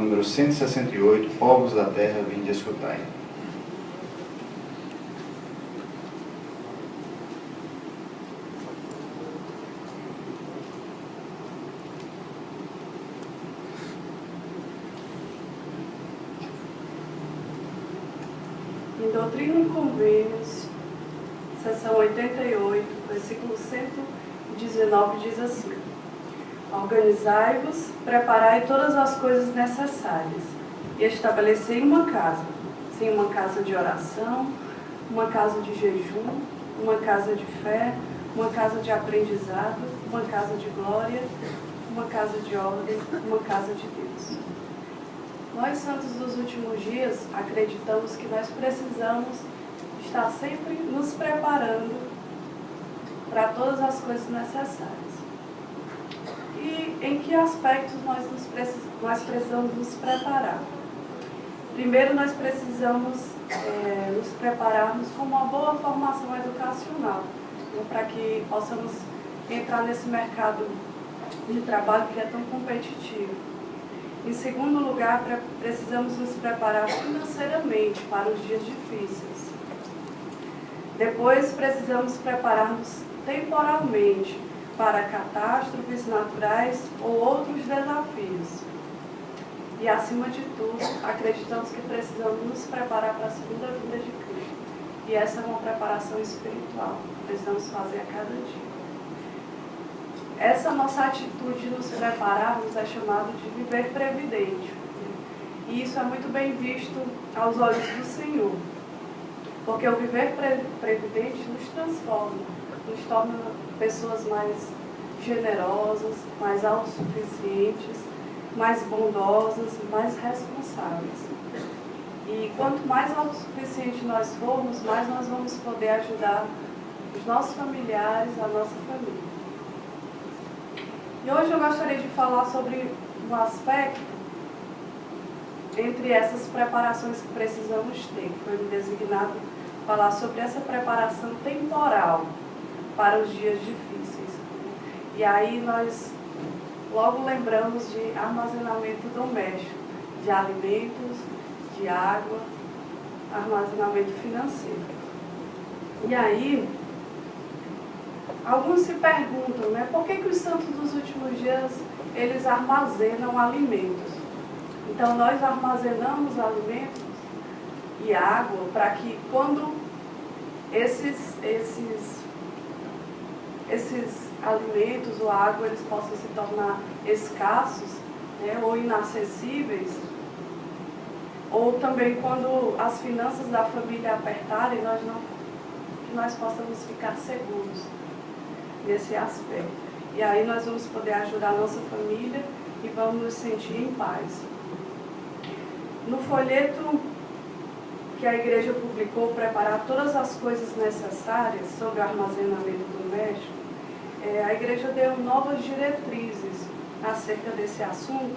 número 168, Povos da Terra, vinde escutai. Em Doutrina e Convênios, seção 88, versículo 119, diz assim: organizai-vos, preparai todas as coisas necessárias, e estabelecei uma casa, sim, uma casa de oração, uma casa de jejum, uma casa de fé, uma casa de aprendizado, uma casa de glória, uma casa de ordem, uma casa de Deus. Nós, santos dos últimos dias, acreditamos que nós precisamos estar sempre nos preparando para todas as coisas necessárias. E em que aspectos nós precisamos nos preparar? Primeiro, nós precisamos nos prepararmos com uma boa formação educacional, para que possamos entrar nesse mercado de trabalho que é tão competitivo. Em segundo lugar, precisamos nos preparar financeiramente para os dias difíceis. Depois, precisamos preparar-nos temporalmente para catástrofes naturais ou outros desafios. E, acima de tudo, acreditamos que precisamos nos preparar para a segunda vinda de Cristo. E essa é uma preparação espiritual que precisamos fazer a cada dia. Essa nossa atitude de nos prepararmos é chamada de viver previdente. E isso é muito bem visto aos olhos do Senhor. Porque o viver previdente nos transforma, nos torna pessoas mais generosas, mais autossuficientes, mais bondosas, mais responsáveis. E quanto mais autossuficiente nós formos, mais nós vamos poder ajudar os nossos familiares, a nossa família. E hoje eu gostaria de falar sobre um aspecto entre essas preparações que precisamos ter. Foi me designado falar sobre essa preparação temporal para os dias difíceis. E aí nós logo lembramos de armazenamento doméstico, de alimentos, de água, armazenamento financeiro. E aí, alguns se perguntam, né, por que os santos dos últimos dias, eles armazenam alimentos? Então, nós armazenamos alimentos e água para que quando esses alimentos ou água, eles possam se tornar escassos, né, ou inacessíveis, ou também quando as finanças da família apertarem, que nós possamos ficar seguros nesse aspecto. E aí nós vamos poder ajudar a nossa família e vamos nos sentir em paz. No folheto que a igreja publicou, preparar todas as coisas necessárias sobre o armazenamento doméstico, a igreja deu novas diretrizes acerca desse assunto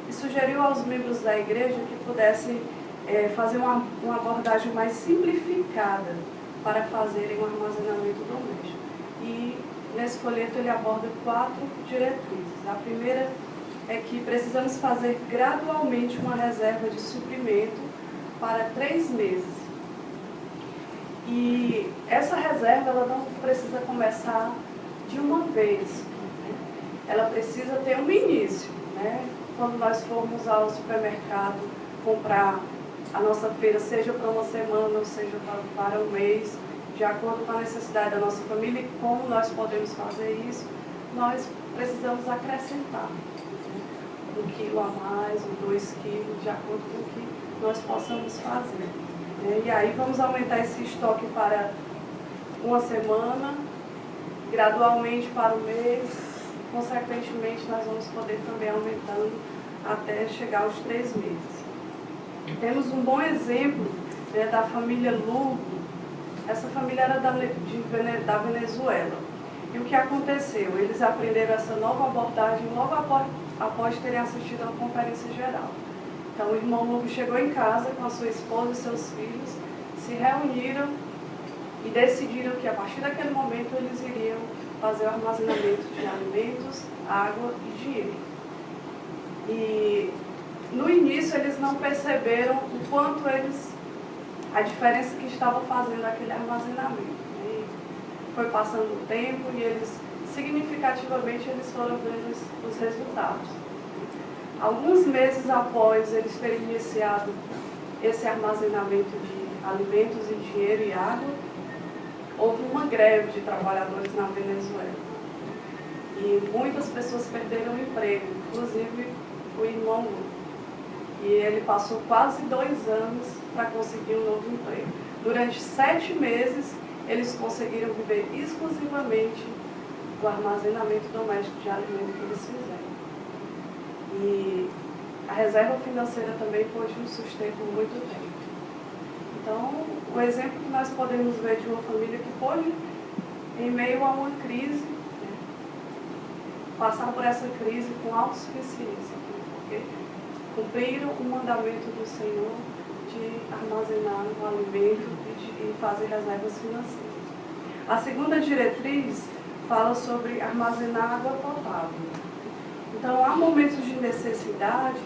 e sugeriu aos membros da igreja que pudessem fazer uma abordagem mais simplificada para fazerem um armazenamento doméstico. E nesse folheto ele aborda 4 diretrizes. A primeira é que precisamos fazer gradualmente uma reserva de suprimento para 3 meses. E essa reserva ela não precisa começar de uma vez, né? Ela precisa ter um início, né? Quando nós formos ao supermercado comprar a nossa feira, seja para uma semana ou seja para um mês, de acordo com a necessidade da nossa família e como nós podemos fazer isso, nós precisamos acrescentar 1 quilo a mais, ou 2 quilos, de acordo com o que nós possamos fazer. E aí vamos aumentar esse estoque para uma semana, gradualmente para um mês, consequentemente nós vamos poder também aumentando até chegar aos 3 meses. Temos um bom exemplo, né, da família Lugo. Essa família era da Venezuela. E o que aconteceu? Eles aprenderam essa nova abordagem logo após terem assistido a uma conferência geral. Então o irmão Lugo chegou em casa com a sua esposa e seus filhos, se reuniram e decidiram que a partir daquele momento eles iriam fazer o armazenamento de alimentos, água e dinheiro. E no início não perceberam o quanto a diferença que estava fazendo aquele armazenamento. E foi passando o tempo e significativamente, eles foram vendo os resultados. Alguns meses após eles terem iniciado esse armazenamento de alimentos em dinheiro e água, houve uma greve de trabalhadores na Venezuela. E muitas pessoas perderam o emprego, inclusive o irmão Lu. E ele passou quase 2 anos para conseguir um novo emprego. Durante 7 meses, eles conseguiram viver exclusivamente do armazenamento doméstico de alimento que eles fizeram. E a reserva financeira também pôde um sustento muito tempo. Então, o exemplo que nós podemos ver de uma família que pôde, em meio a uma crise, passar por essa crise com autossuficiência, porque cumpriram o mandamento do Senhor de armazenar o alimento e fazer reservas financeiras. A segunda diretriz fala sobre armazenar água potável. Então, há momentos de necessidade,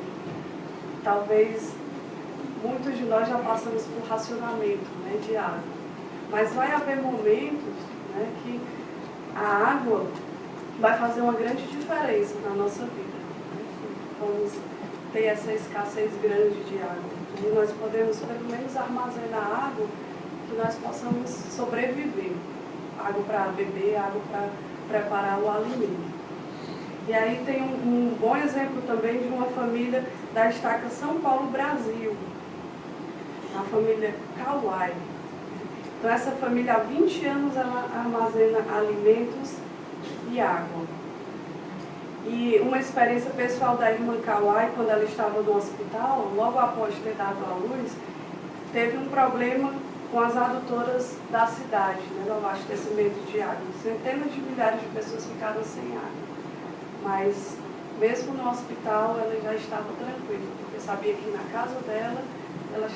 talvez muitos de nós já passamos por racionamento, de água, mas vai haver momentos, que a água vai fazer uma grande diferença na nossa vida. Vamos ter essa escassez grande de água. E nós podemos, pelo menos, armazenar água que nós possamos sobreviver. Água para beber, água para preparar o alimento. E aí tem um bom exemplo também de uma família da estaca São Paulo, Brasil. A família Kauai. Então, essa família, há 20 anos, ela armazena alimentos e água. E uma experiência pessoal da irmã Kauai, quando ela estava no hospital, logo após ter dado à luz, teve um problema com as adutoras da cidade, no abastecimento de água. Centenas de milhares de pessoas ficaram sem água. Mas, mesmo no hospital, ela já estava tranquila, porque sabia que na casa dela,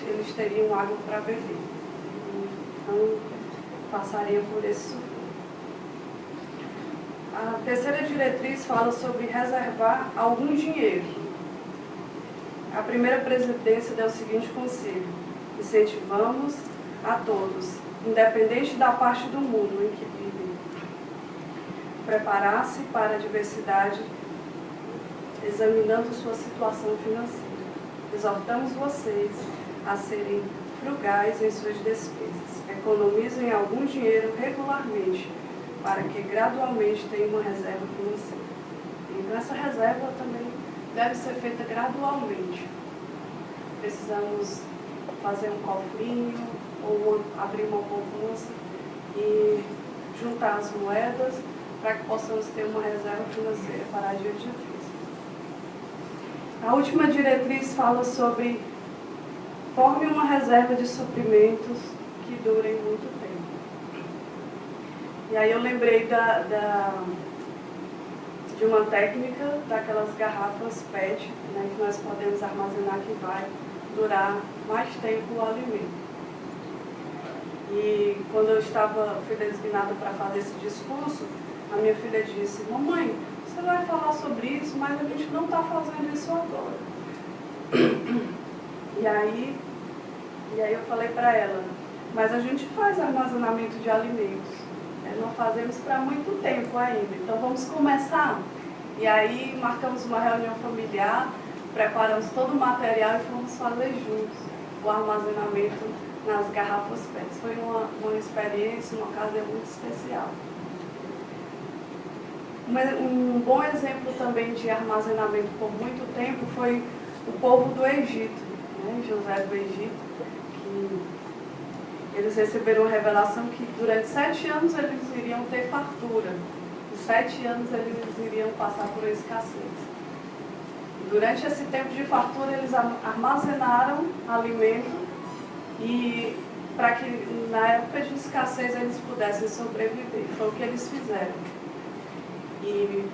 eles teriam água para beber. Então, passaria por esse sofrimento. A terceira diretriz fala sobre reservar algum dinheiro. A primeira presidência deu o seguinte conselho: incentivamos a todos, independente da parte do mundo em que vivem, preparar-se para a diversidade, examinando sua situação financeira. Exortamos vocês a serem frugais em suas despesas. Economizem algum dinheiro regularmente, para que gradualmente tenham uma reserva financeira. Então, essa reserva também deve ser feita gradualmente. Precisamos fazer um cofrinho ou abrir uma poupança e juntar as moedas para que possamos ter uma reserva financeira para dias difíceis. A última diretriz fala sobre forme uma reserva de suprimentos que durem muito tempo. E aí eu lembrei de uma técnica daquelas garrafas PET, que nós podemos armazenar, que vai durar mais tempo o alimento. E quando eu fui designada para fazer esse discurso, a minha filha disse: mamãe, você vai falar sobre isso, mas a gente não está fazendo isso agora. E aí eu falei para ela: mas a gente faz armazenamento de alimentos. Não fazemos para muito tempo ainda, então vamos começar. E aí marcamos uma reunião familiar, preparamos todo o material e fomos fazer juntos o armazenamento nas garrafas PET. Foi uma experiência, uma ocasião muito especial. Um bom exemplo também de armazenamento por muito tempo foi o povo do Egito, José do Egito, que eles receberam a revelação que durante 7 anos eles iriam ter fartura. E 7 anos eles iriam passar por escassez. E durante esse tempo de fartura, eles armazenaram alimento e para que na época de escassez eles pudessem sobreviver. Foi o que eles fizeram. E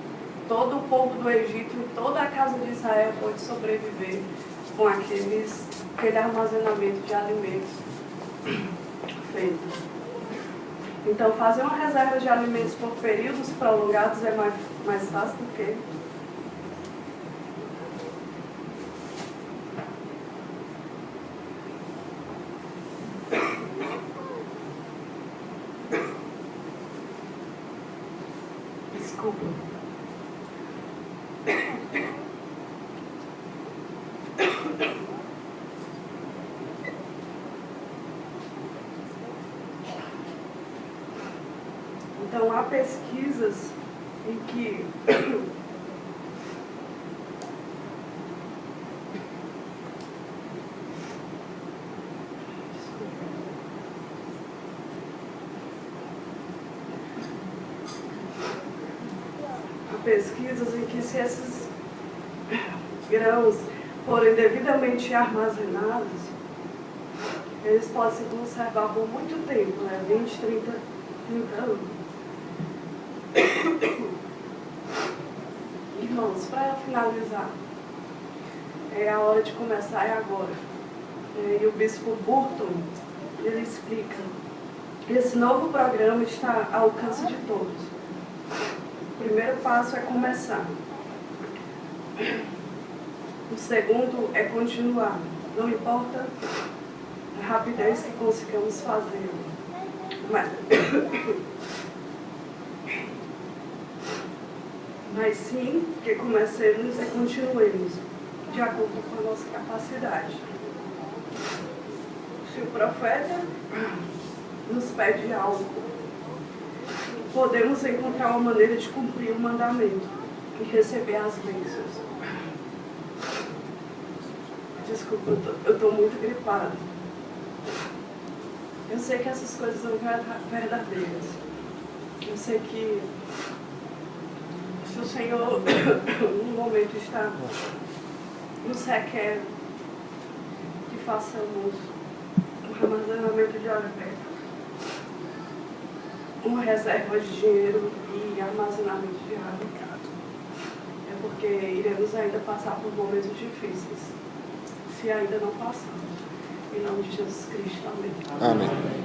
todo o povo do Egito e toda a casa de Israel pôde sobreviver com aquele armazenamento de alimentos feito. Então, fazer uma reserva de alimentos por períodos prolongados é mais fácil do que Desculpa. Então, há pesquisas em que se esses grãos forem devidamente armazenados, eles podem se conservar por muito tempo, né? 20, 30 anos. Irmãos, para finalizar, a hora de começar é agora. E o bispo Burton, ele explica, esse novo programa está ao alcance de todos. O primeiro passo é começar. O segundo é continuar. Não importa a rapidez que consigamos fazer. Mas sim que comecemos e continuemos de acordo com a nossa capacidade. Se o profeta nos pede algo, podemos encontrar uma maneira de cumprir o mandamento e receber as bênçãos. Desculpa, eu estou muito gripada. Eu sei que essas coisas são verdadeiras. Eu sei que se o Senhor, no momento, está nos requer que façamos um armazenamento de alimento, uma reserva de dinheiro e armazenamento de água, é porque iremos ainda passar por momentos difíceis, se ainda não passamos. Em nome de Jesus Cristo, amém. Amém.